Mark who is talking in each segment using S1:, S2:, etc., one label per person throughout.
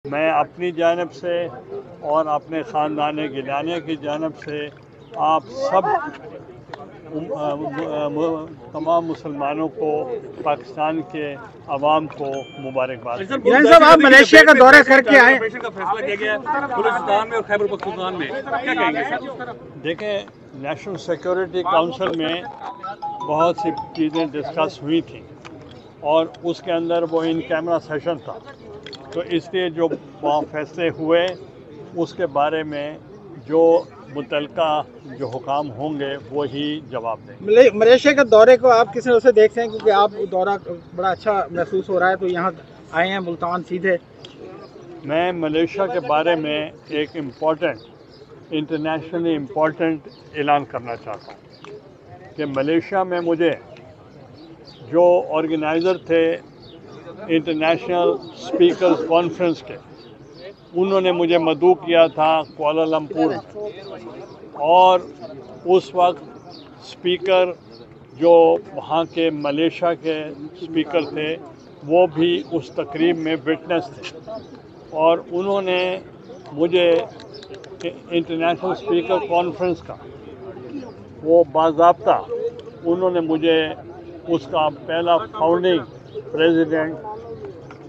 S1: میں اپنی جانب سے اور اپنے خاندان گیلانیہ کی جانب سے آپ سب تمام مسلمانوں کو، پاکستان کے عوام کو مبارکباد۔
S2: صاحب آپ ملیشیا کا دورہ کر کے آئے،
S3: آپریشن کا فیصلہ کیا گیا ہے بلوچستان میں اور خیبر پختونخوا میں، کیا کہیں گے سر؟
S1: دیکھیں، نیشنل سیکورٹی کونسل میں بہت سی چیزیں ڈسکس ہوئی تھیں اور اس کے اندر وہ ان کیمرہ سیشن تھا، تو اس لیے جو وہاں فیصلے ہوئے اس کے بارے میں جو متعلقہ جو حکام ہوں گے وہی جواب دیں گے۔
S2: ملیشیا کے دورے کو آپ کس طرح سے دیکھتے ہیں، کیونکہ آپ دورہ بڑا اچھا محسوس ہو رہا ہے، تو یہاں آئے ہیں ملتان سیدھے؟
S1: میں ملیشیا کے بارے میں ایک انٹرنیشنلی امپورٹنٹ اعلان کرنا چاہتا ہوں کہ ملیشیا میں مجھے جو آرگنائزر تھے انٹرنیشنل اسپیکرز کانفرنس کے، انہوں نے مجھے مدعو کیا تھا کوالالمپور میں، اور اس وقت اسپیکر جو وہاں کے ملیشیا کے اسپیکر تھے وہ بھی اس تقریب میں وٹنس تھے، اور انہوں نے مجھے انٹرنیشنل اسپیکر کانفرنس کا وہ باضابطہ انہوں نے مجھے اس کا پہلا فاؤنڈنگ پریزیڈنٹ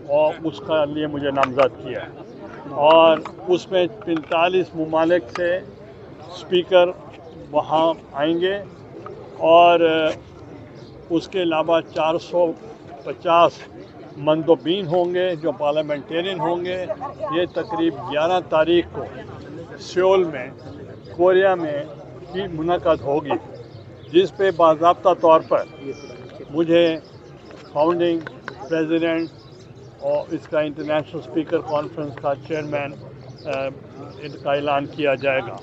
S1: اور اس کا لیے مجھے نامزد کیا ہے، اور اس میں 45 ممالک سے اسپیکر وہاں آئیں گے، اور اس کے علاوہ 450 مندوبین ہوں گے جو پارلیمنٹرین ہوں گے۔ یہ تقریب 11 تاریخ کو سیول میں، کوریا میں کی منعقد ہوگی، جس پہ باضابطہ طور پر مجھے فاؤنڈنگ پریزیڈنٹ اور اس کا انٹرنیشنل اسپیکر کانفرنس کا چیئرمین کا اعلان کیا جائے گا۔